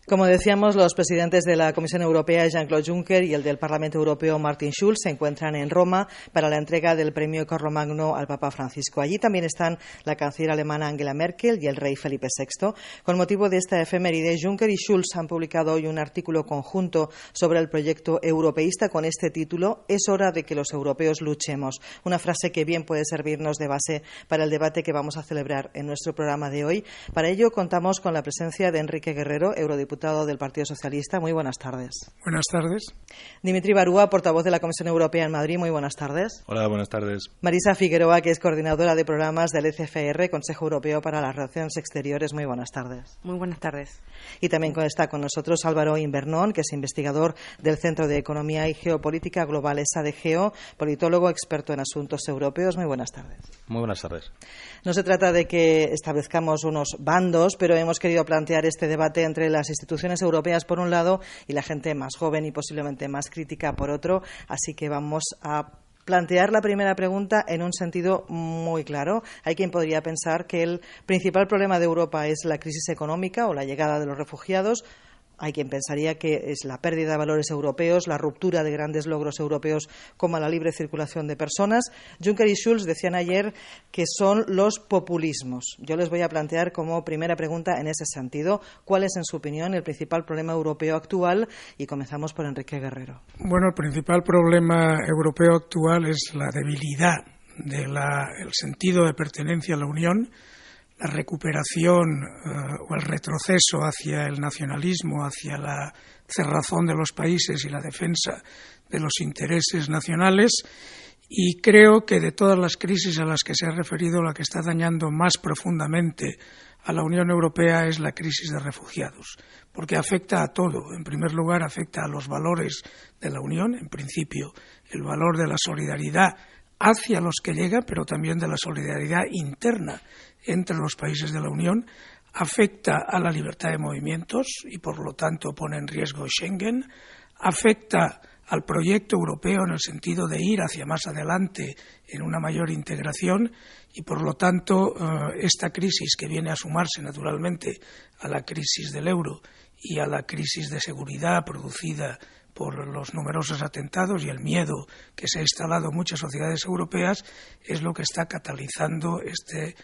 Como decíamos, los presidentes de la Comisión Europea, Jean-Claude Juncker, y el del Parlamento Europeo, Martin Schulz, se encuentran en Roma para la entrega del premio Carlomagno al Papa Francisco. Allí también están la canciller alemana Angela Merkel y el rey Felipe VI. Con motivo de esta efeméride, Juncker y Schulz han publicado hoy un artículo conjunto sobre el proyecto europeísta con este título: "Es hora de que los europeos luchemos". Una frase que bien puede servirnos de base para el debate que vamos a celebrar en nuestro programa de hoy. Para ello contamos con la presencia de Enrique Guerrero, eurodiputado del Partido Socialista. Muy buenas tardes. Buenas tardes. Dimitri Barúa, portavoz de la Comisión Europea en Madrid. Muy buenas tardes. Hola, buenas tardes. Marisa Figueroa, que es coordinadora de programas del ECFR, Consejo Europeo para las Relaciones Exteriores. Muy buenas tardes. Muy buenas tardes. Y también está con nosotros Álvaro Invernón, que es investigador del Centro de Economía y Geopolítica Global SADGEO, politólogo experto en asuntos europeos. Muy buenas tardes. Muy buenas tardes. No se trata de que establezcamos unos bandos, pero hemos querido plantear este debate entre las instituciones europeas por un lado y la gente más joven y posiblemente más crítica por otro. Así que vamos a plantear la primera pregunta en un sentido muy claro. Hay quien podría pensar que el principal problema de Europa es la crisis económica o la llegada de los refugiados. Hay quien pensaría que es la pérdida de valores europeos, la ruptura de grandes logros europeos como la libre circulación de personas. Juncker y Schulz decían ayer que son los populismos. Yo les voy a plantear como primera pregunta en ese sentido: ¿cuál es, en su opinión, el principal problema europeo actual? Y comenzamos por Enrique Guerrero. Bueno, el principal problema europeo actual es la debilidad del sentido de pertenencia a la Unión, la recuperación o el retroceso hacia el nacionalismo, hacia la cerrazón de los países y la defensa de los intereses nacionales. Y creo que de todas las crisis a las que se ha referido, la que está dañando más profundamente a la Unión Europea es la crisis de refugiados, porque afecta a todo. En primer lugar, afecta a los valores de la Unión, en principio el valor de la solidaridad hacia los que llegan, pero también de la solidaridad interna entre los países de la Unión, afecta a la libertad de movimientos y por lo tanto pone en riesgo Schengen, afecta al proyecto europeo en el sentido de ir hacia más adelante en una mayor integración y por lo tanto esta crisis, que viene a sumarse naturalmente a la crisis del euro y a la crisis de seguridad producida por los numerosos atentados y el miedo que se ha instalado en muchas sociedades europeas, es lo que está catalizando este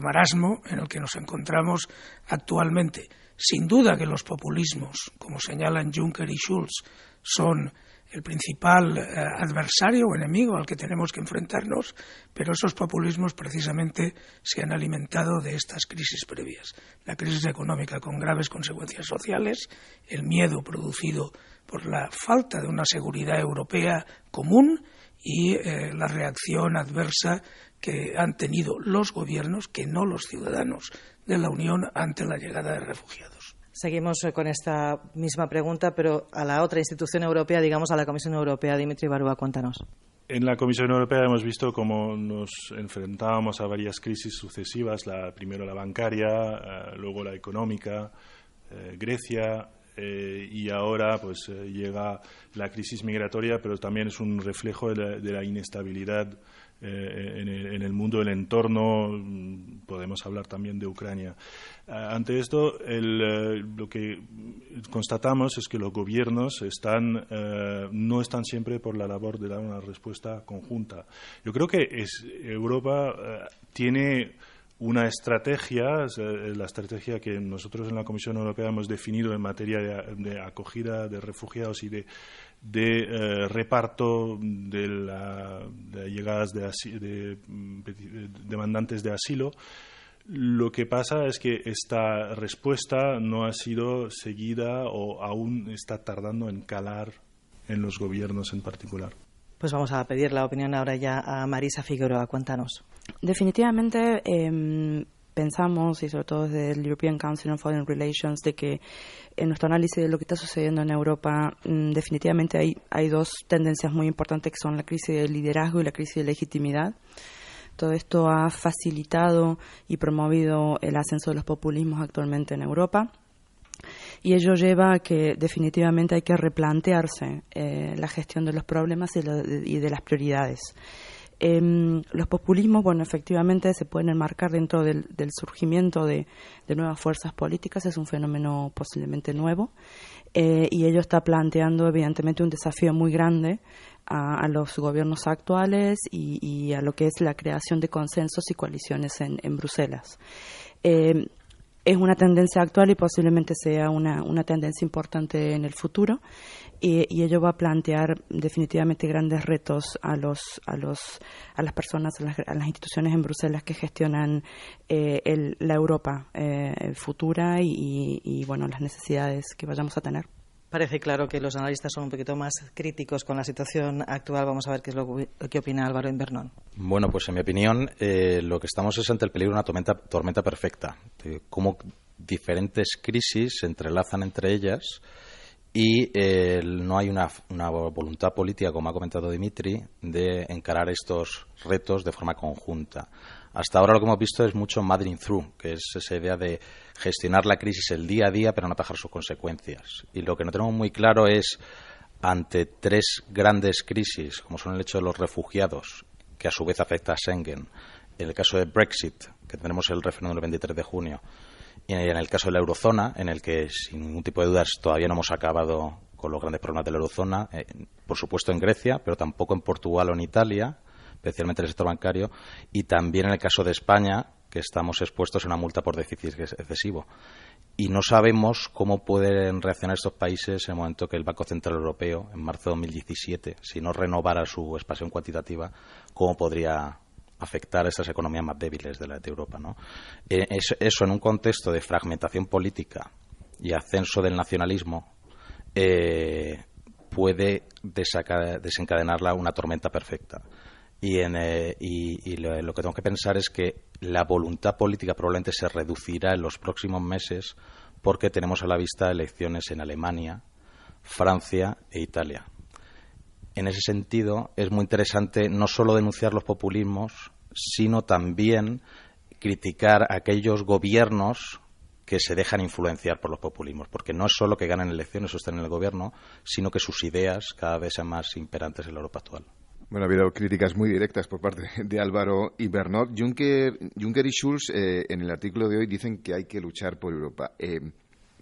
marasmo en el que nos encontramos actualmente. Sin duda que los populismos, como señalan Juncker y Schulz, son el principal adversario o enemigo al que tenemos que enfrentarnos, pero esos populismos precisamente se han alimentado de estas crisis previas. La crisis económica con graves consecuencias sociales, el miedo producido por la falta de una seguridad europea común y la reacción adversa que han tenido los gobiernos, que no los ciudadanos de la Unión, ante la llegada de refugiados. Seguimos con esta misma pregunta, pero a la otra institución europea, digamos a la Comisión Europea. Dimitri Barúa, cuéntanos. En la Comisión Europea hemos visto cómo nos enfrentábamos a varias crisis sucesivas, primero la bancaria, luego la económica, Grecia, y ahora pues llega la crisis migratoria, pero también es un reflejo de la inestabilidad en el mundo del entorno. Podemos hablar también de Ucrania. Ante esto, lo que constatamos es que los gobiernos no están siempre por la labor de dar una respuesta conjunta. Yo creo que Europa tiene una estrategia, la estrategia que nosotros en la Comisión Europea hemos definido en materia de acogida de refugiados y de reparto de llegadas de demandantes de asilo. Lo que pasa es que esta respuesta no ha sido seguida o aún está tardando en calar en los gobiernos en particular. Pues vamos a pedir la opinión ahora ya a Marisa Figueroa. Cuéntanos. Definitivamente pensamos, y sobre todo desde el European Council on Foreign Relations, de que en nuestro análisis de lo que está sucediendo en Europa, definitivamente hay dos tendencias muy importantes, que son la crisis de liderazgo y la crisis de legitimidad. Todo esto ha facilitado y promovido el ascenso de los populismos actualmente en Europa. Y ello lleva a que definitivamente hay que replantearse la gestión de los problemas y de las prioridades. Los populismos, bueno, efectivamente se pueden enmarcar dentro del surgimiento de nuevas fuerzas políticas, es un fenómeno posiblemente nuevo, y ello está planteando evidentemente un desafío muy grande a los gobiernos actuales y a lo que es la creación de consensos y coaliciones en Bruselas. Es una tendencia actual y posiblemente sea una tendencia importante en el futuro, y ello va a plantear definitivamente grandes retos a las personas, a las instituciones en Bruselas que gestionan la Europa futura y bueno, las necesidades que vayamos a tener. Parece claro que los analistas son un poquito más críticos con la situación actual. Vamos a ver qué es lo que opina Álvaro Invernón. Bueno, pues en mi opinión lo que estamos es ante el peligro de una tormenta perfecta. Cómo diferentes crisis se entrelazan entre ellas y no hay una voluntad política, como ha comentado Dimitri, de encarar estos retos de forma conjunta. Hasta ahora lo que hemos visto es mucho muddling through, que es esa idea de gestionar la crisis el día a día, pero no atajar sus consecuencias. Y lo que no tenemos muy claro es, ante tres grandes crisis, como son el hecho de los refugiados, que a su vez afecta a Schengen, en el caso de Brexit, que tendremos el referéndum el 23 de junio, y en el caso de la eurozona, en el que sin ningún tipo de dudas todavía no hemos acabado con los grandes problemas de la eurozona, por supuesto en Grecia, pero tampoco en Portugal o en Italia, especialmente en el sector bancario, y también en el caso de España, que estamos expuestos a una multa por déficit excesivo. Y no sabemos cómo pueden reaccionar estos países en el momento que el Banco Central Europeo, en marzo de 2017, si no renovara su expansión cuantitativa, cómo podría afectar a estas economías más débiles de Europa, ¿no? Eso en un contexto de fragmentación política y ascenso del nacionalismo puede desencadenar una tormenta perfecta. Y lo que tengo que pensar es que la voluntad política probablemente se reducirá en los próximos meses porque tenemos a la vista elecciones en Alemania, Francia e Italia. En ese sentido, es muy interesante no solo denunciar los populismos, sino también criticar a aquellos gobiernos que se dejan influenciar por los populismos, porque no es solo que ganen elecciones o estén en el gobierno, sino que sus ideas cada vez sean más imperantes en la Europa actual. Bueno, ha habido críticas muy directas por parte de Álvaro Invernón. Juncker y Schulz en el artículo de hoy dicen que hay que luchar por Europa.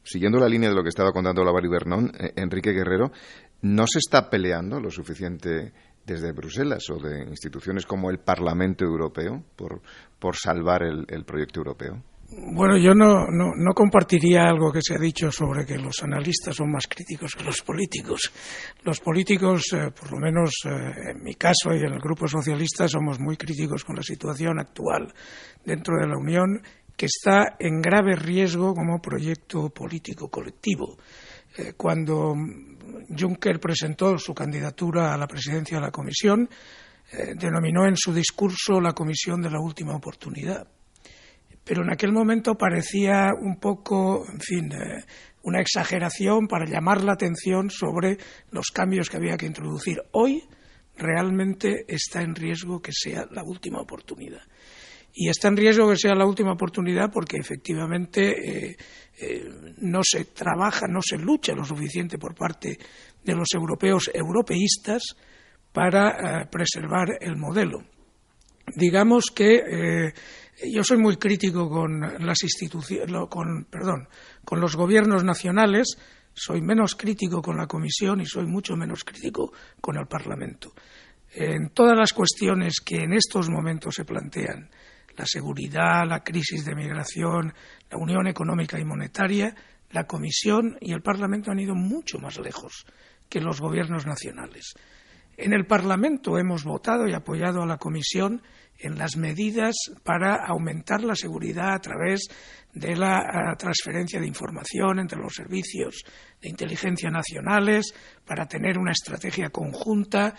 Siguiendo la línea de lo que estaba contando Álvaro Invernón, Enrique Guerrero, ¿no se está peleando lo suficiente desde Bruselas o de instituciones como el Parlamento Europeo por salvar el proyecto europeo? Bueno, yo no compartiría algo que se ha dicho sobre que los analistas son más críticos que los políticos. Los políticos, por lo menos en mi caso y en el Grupo Socialista, somos muy críticos con la situación actual dentro de la Unión, que está en grave riesgo como proyecto político colectivo. Cuando Juncker presentó su candidatura a la presidencia de la Comisión, denominó en su discurso la Comisión de la última oportunidad. Pero en aquel momento parecía un poco, en fin, una exageración para llamar la atención sobre los cambios que había que introducir. Hoy realmente está en riesgo que sea la última oportunidad. Y está en riesgo que sea la última oportunidad porque efectivamente no se trabaja, no se lucha lo suficiente por parte de los europeos europeístas para preservar el modelo. Digamos que yo soy muy crítico con las instituciones, con los gobiernos nacionales, soy menos crítico con la Comisión y soy mucho menos crítico con el Parlamento. En todas las cuestiones que en estos momentos se plantean, la seguridad, la crisis de migración, la unión económica y monetaria, la Comisión y el Parlamento han ido mucho más lejos que los gobiernos nacionales. En el Parlamento hemos votado y apoyado a la Comisión en las medidas para aumentar la seguridad a través de la transferencia de información entre los servicios de inteligencia nacionales, para tener una estrategia conjunta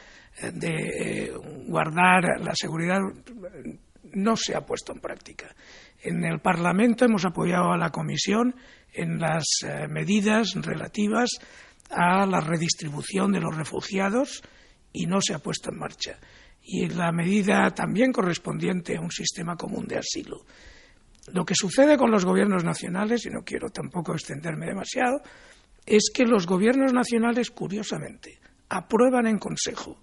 de guardar la seguridad. No se ha puesto en práctica. En el Parlamento hemos apoyado a la Comisión en las medidas relativas a la redistribución de los refugiados y no se ha puesto en marcha. Y la medida también correspondiente a un sistema común de asilo. Lo que sucede con los gobiernos nacionales, y no quiero tampoco extenderme demasiado, es que los gobiernos nacionales, curiosamente, aprueban en Consejo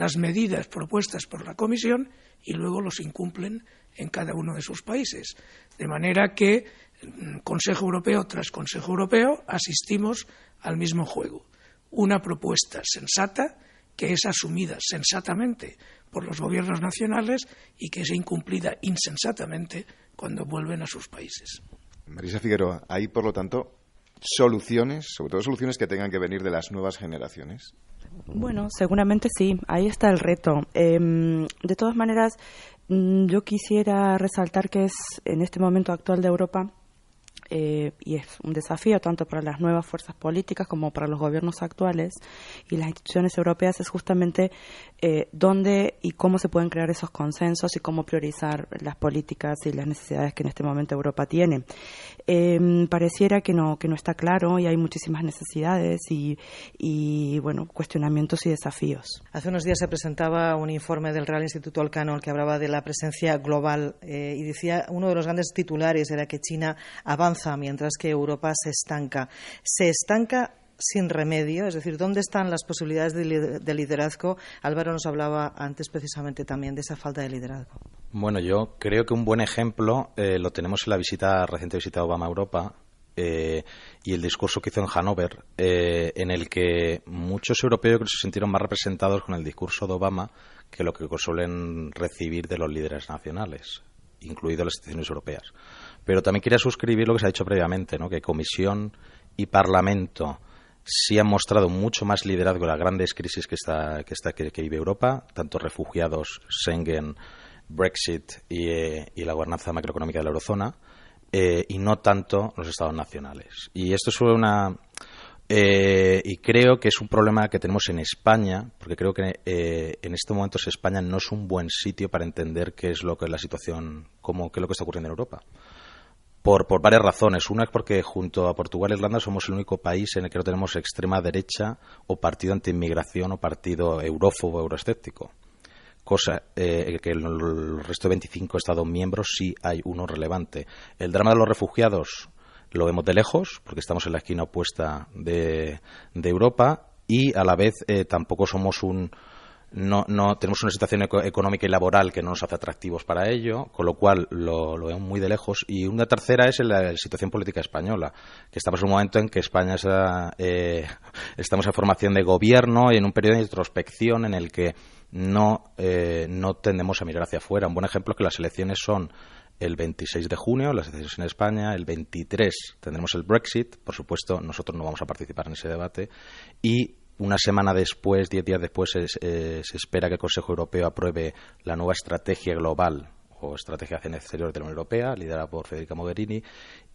las medidas propuestas por la Comisión y luego los incumplen en cada uno de sus países. De manera que, Consejo Europeo tras Consejo Europeo, asistimos al mismo juego. Una propuesta sensata que es asumida sensatamente por los gobiernos nacionales y que es incumplida insensatamente cuando vuelven a sus países. Marisa Figueroa, hay, por lo tanto, soluciones, sobre todo soluciones que tengan que venir de las nuevas generaciones. Bueno, seguramente sí, ahí está el reto. De todas maneras, yo quisiera resaltar que es en este momento actual de Europa, y es un desafío tanto para las nuevas fuerzas políticas como para los gobiernos actuales y las instituciones europeas, es justamente dónde y cómo se pueden crear esos consensos y cómo priorizar las políticas y las necesidades que en este momento Europa tiene. Pareciera que no está claro y hay muchísimas necesidades y bueno, cuestionamientos y desafíos. Hace unos días se presentaba un informe del Real Instituto Elcano que hablaba de la presencia global y decía, uno de los grandes titulares era que China avanza mientras que Europa se estanca. Se estanca sin remedio, es decir, ¿dónde están las posibilidades de liderazgo? Álvaro nos hablaba antes precisamente también de esa falta de liderazgo. Bueno, yo creo que un buen ejemplo lo tenemos en la reciente visita de Obama a Europa y el discurso que hizo en Hannover, en el que muchos europeos se sintieron más representados con el discurso de Obama que lo que suelen recibir de los líderes nacionales, incluidas las instituciones europeas. Pero también quería suscribir lo que se ha dicho previamente, ¿no? Que Comisión y Parlamento sí han mostrado mucho más liderazgo en las grandes crisis que vive Europa, tanto refugiados, Schengen, Brexit y la gobernanza macroeconómica de la eurozona, y no tanto los estados nacionales. Y esto es y creo que es un problema que tenemos en España, porque creo que en estos momentos España no es un buen sitio para entender qué es lo que es la situación, qué es lo que está ocurriendo en Europa. Por varias razones. Una es porque junto a Portugal e Irlanda somos el único país en el que no tenemos extrema derecha o partido anti-inmigración o partido eurófobo o euroescéptico. Cosa que en el resto de 25 Estados miembros sí hay uno relevante. El drama de los refugiados lo vemos de lejos, porque estamos en la esquina opuesta de Europa y a la vez tampoco somos no tenemos una situación económica y laboral que no nos hace atractivos para ello, con lo cual lo vemos muy de lejos. Y una tercera es la situación política española, que estamos en un momento en que España estamos en formación de gobierno y en un periodo de introspección en el que no tendemos a mirar hacia afuera. Un buen ejemplo es que las elecciones son el 26 de junio, las elecciones en España, el 23 tendremos el Brexit, por supuesto nosotros no vamos a participar en ese debate, y una semana después, 10 días después, se espera que el Consejo Europeo apruebe la nueva estrategia global o estrategia hacia el exterior de la Unión Europea, liderada por Federica Mogherini,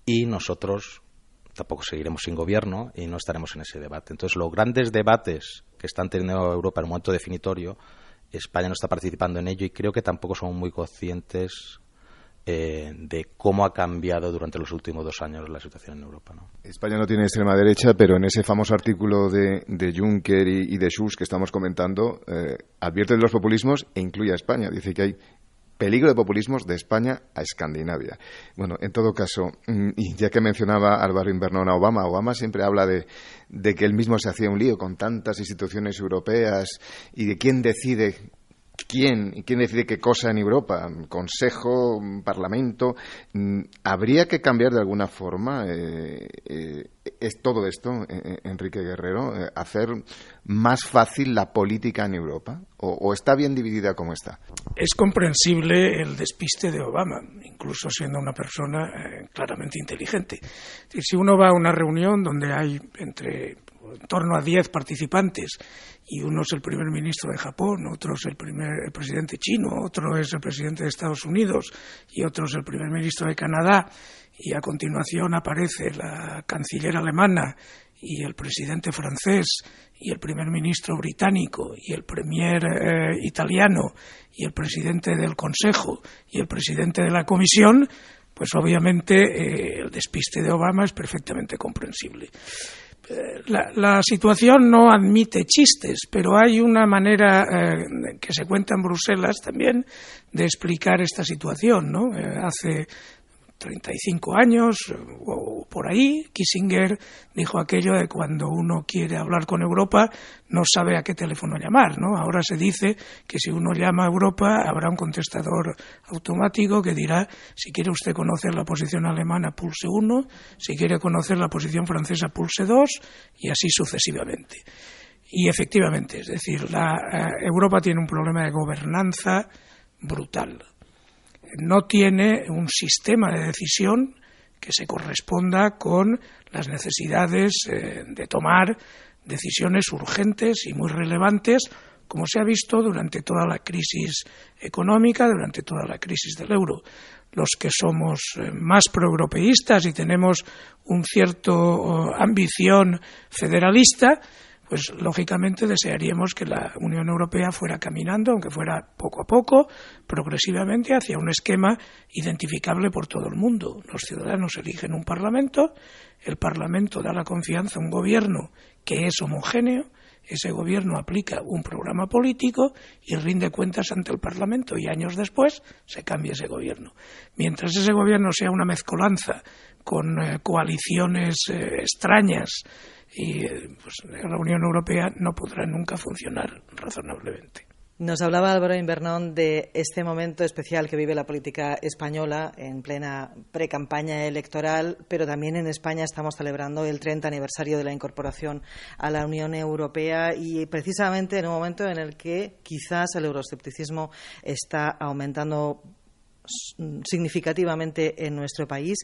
y nosotros tampoco seguiremos sin gobierno y no estaremos en ese debate. Entonces, los grandes debates que están teniendo Europa en un momento definitorio, España no está participando en ello y creo que tampoco somos muy conscientes de cómo ha cambiado durante los últimos 2 años la situación en Europa, ¿no? España no tiene extrema derecha, pero en ese famoso artículo de Juncker y de Schulz que estamos comentando, advierte de los populismos e incluye a España. Dice que hay peligro de populismos de España a Escandinavia. Bueno, en todo caso, y ya que mencionaba Álvaro Invernón a Obama siempre habla de que él mismo se hacía un lío con tantas instituciones europeas y de quién decide ¿Quién decide qué cosa en Europa? ¿Consejo? ¿Parlamento? ¿Habría que cambiar de alguna forma es todo esto, Enrique Guerrero? ¿Hacer más fácil la política en Europa? ¿O está bien dividida como está? Es comprensible el despiste de Obama, incluso siendo una persona claramente inteligente. Es decir, si uno va a una reunión donde hay en torno a 10 participantes y uno es el primer ministro de Japón, otro es el presidente chino, otro es el presidente de Estados Unidos y otro es el primer ministro de Canadá, y a continuación aparece la canciller alemana y el presidente francés y el primer ministro británico y el premier italiano y el presidente del Consejo y el presidente de la Comisión, pues obviamente el despiste de Obama es perfectamente comprensible. La situación no admite chistes, pero hay una manera que se cuenta en Bruselas también de explicar esta situación, ¿no? Hace 35 años o por ahí. Kissinger dijo aquello de cuando uno quiere hablar con Europa no sabe a qué teléfono llamar, ¿no? Ahora se dice que si uno llama a Europa habrá un contestador automático que dirá: si quiere usted conocer la posición alemana, pulse 1, si quiere conocer la posición francesa, pulse 2, y así sucesivamente. Y efectivamente, es decir, Europa tiene un problema de gobernanza brutal. No tiene un sistema de decisión que se corresponda con las necesidades de tomar decisiones urgentes y muy relevantes, como se ha visto durante toda la crisis económica, durante toda la crisis del euro. Los que somos más proeuropeístas y tenemos un cierto ambición federalista, pues lógicamente desearíamos que la Unión Europea fuera caminando, aunque fuera poco a poco, progresivamente, hacia un esquema identificable por todo el mundo. Los ciudadanos eligen un Parlamento, el Parlamento da la confianza a un gobierno que es homogéneo, ese gobierno aplica un programa político y rinde cuentas ante el Parlamento, y años después se cambia ese gobierno. Mientras ese gobierno sea una mezcolanza con coaliciones extrañas, y pues la Unión Europea no podrá nunca funcionar razonablemente. Nos hablaba Álvaro Invernón de este momento especial que vive la política española en plena precampaña electoral, pero también en España estamos celebrando el 30 aniversario de la incorporación a la Unión Europea, y precisamente en un momento en el que quizás el euroescepticismo está aumentando significativamente en nuestro país.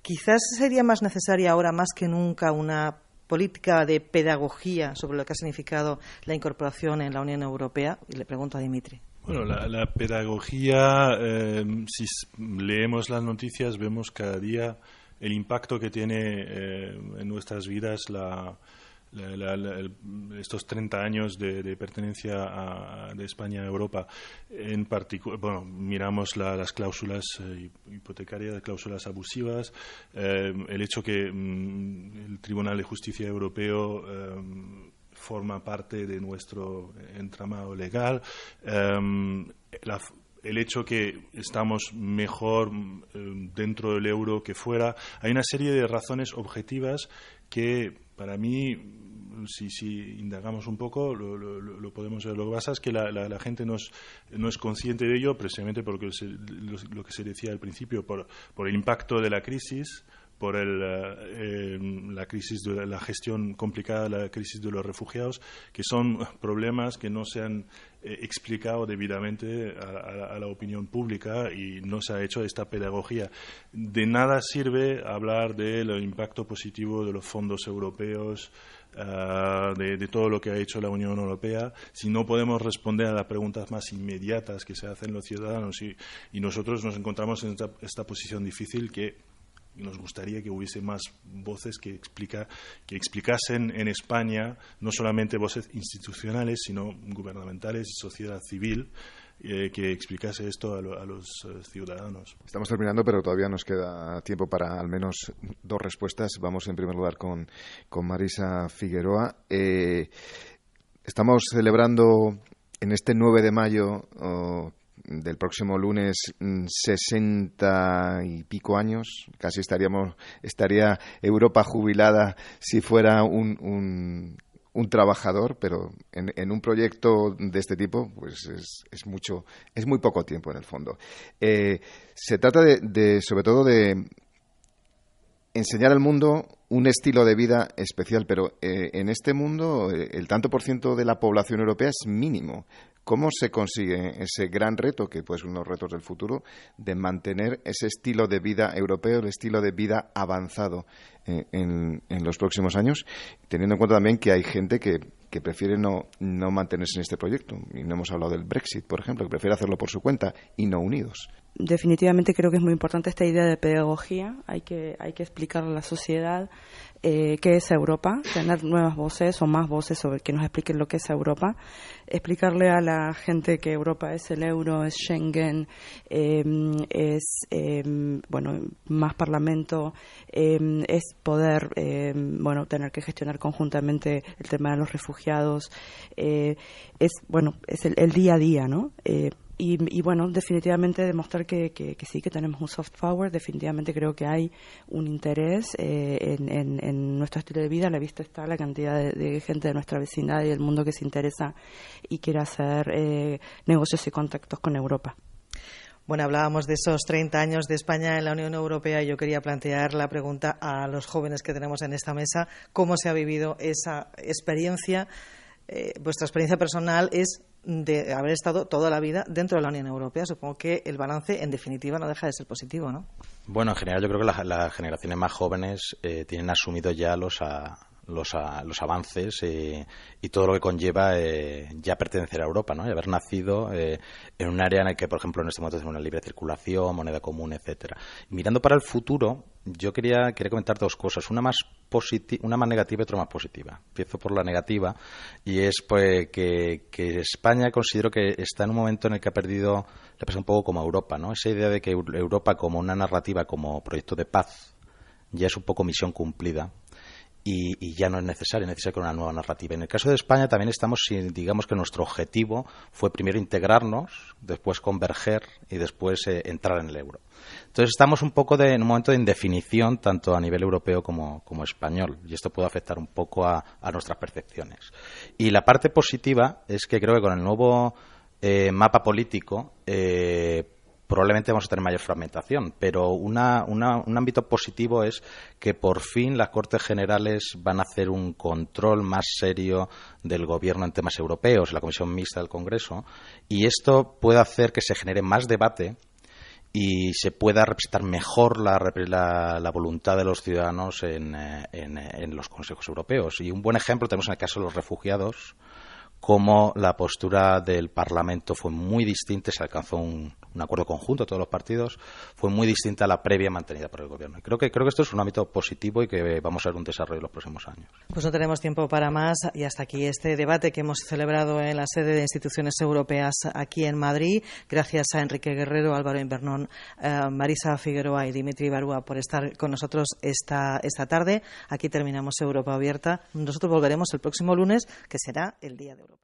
Quizás sería más necesaria ahora más que nunca una política de pedagogía sobre lo que ha significado la incorporación en la Unión Europea. Y le pregunto a Dimitri. Bueno, la pedagogía, si leemos las noticias, vemos cada día el impacto que tiene en nuestras vidas estos 30 años de pertenencia de España a Europa. En particular, bueno, miramos las cláusulas hipotecarias, las cláusulas abusivas, el hecho que el Tribunal de Justicia Europeo forma parte de nuestro entramado legal, el hecho que estamos mejor dentro del euro que fuera. Hay una serie de razones objetivas que, para mí, si indagamos un poco, lo podemos ver. Lo que pasa es que la gente no es consciente de ello, precisamente porque lo que se decía al principio, por el impacto de la crisis, por la crisis de la gestión complicada, la crisis de los refugiados, que son problemas que no se han explicado debidamente a la opinión pública, y no se ha hecho esta pedagogía. De nada sirve hablar del impacto positivo de los fondos europeos, de todo lo que ha hecho la Unión Europea, si no podemos responder a las preguntas más inmediatas que se hacen los ciudadanos, y nosotros nos encontramos en esta posición difícil, que nos gustaría que hubiese más voces que explicasen en España, no solamente voces institucionales, sino gubernamentales y sociedad civil, que explicase esto a los ciudadanos. Estamos terminando, pero todavía nos queda tiempo para al menos dos respuestas. Vamos en primer lugar con Marisa Figueroa. Estamos celebrando en este 9 de mayo del próximo lunes 60 y pico años. Casi estaría Europa jubilada si fuera un trabajador, pero en un proyecto de este tipo pues es muy poco tiempo en el fondo. Se trata sobre todo de enseñar al mundo un estilo de vida especial, pero en este mundo el tanto por ciento de la población europea es mínimo. ¿Cómo se consigue ese gran reto, que puede ser uno de los retos del futuro, de mantener ese estilo de vida europeo, el estilo de vida avanzado en los próximos años, teniendo en cuenta también que hay gente que prefiere no mantenerse en este proyecto? Y no hemos hablado del Brexit, por ejemplo, que prefiere hacerlo por su cuenta y no unidos. Definitivamente creo que es muy importante esta idea de pedagogía. Hay que explicarle a la sociedad qué es Europa, tener nuevas voces o más voces sobre que nos expliquen lo que es Europa, explicarle a la gente que Europa es el euro, es Schengen, más parlamento, es poder tener que gestionar conjuntamente el tema de los refugiados, es el día a día, ¿no? Y bueno, definitivamente demostrar que sí, que tenemos un soft power. Definitivamente creo que hay un interés en nuestro estilo de vida. A la vista está la cantidad de gente de nuestra vecindad y del mundo que se interesa y quiere hacer negocios y contactos con Europa. Bueno, hablábamos de esos 30 años de España en la Unión Europea y yo quería plantear la pregunta a los jóvenes que tenemos en esta mesa. ¿Cómo se ha vivido esa experiencia? Vuestra experiencia personal es de haber estado toda la vida dentro de la Unión Europea. Supongo que el balance, en definitiva, no deja de ser positivo, ¿no? Bueno, en general yo creo que las generaciones más jóvenes tienen asumido ya los avances y todo lo que conlleva ya pertenecer a Europa, ¿no? Y haber nacido en un área en la que, por ejemplo, en este momento tenemos una libre circulación, moneda común, etcétera. Mirando para el futuro, yo quería comentar dos cosas, una más negativa y otra más positiva. Empiezo por la negativa y es pues que España considero que está en un momento en el que le pasa un poco como a Europa, ¿no? Esa idea de que Europa como una narrativa, como proyecto de paz, ya es un poco misión cumplida. Y ya no es necesario una nueva narrativa. En el caso de España también digamos que nuestro objetivo fue primero integrarnos, después converger y después entrar en el euro. Entonces estamos un poco en un momento de indefinición tanto a nivel europeo como español y esto puede afectar un poco a nuestras percepciones. Y la parte positiva es que creo que con el nuevo mapa político probablemente vamos a tener mayor fragmentación, pero un ámbito positivo es que por fin las Cortes Generales van a hacer un control más serio del gobierno en temas europeos, la Comisión Mixta del Congreso, y esto puede hacer que se genere más debate y se pueda representar mejor la voluntad de los ciudadanos en los consejos europeos. Y un buen ejemplo tenemos en el caso de los refugiados, cómo la postura del Parlamento fue muy distinta, se alcanzó un acuerdo conjunto de todos los partidos, fue muy distinta a la previa mantenida por el Gobierno. Y creo que esto es un ámbito positivo y que vamos a ver un desarrollo en los próximos años. Pues no tenemos tiempo para más y hasta aquí este debate que hemos celebrado en la sede de instituciones europeas aquí en Madrid. Gracias a Enrique Guerrero, Álvaro Invernón, Marisa Figueroa y Dimitri Barúa por estar con nosotros esta tarde. Aquí terminamos Europa Abierta. Nosotros volveremos el próximo lunes, que será el Día de Europa.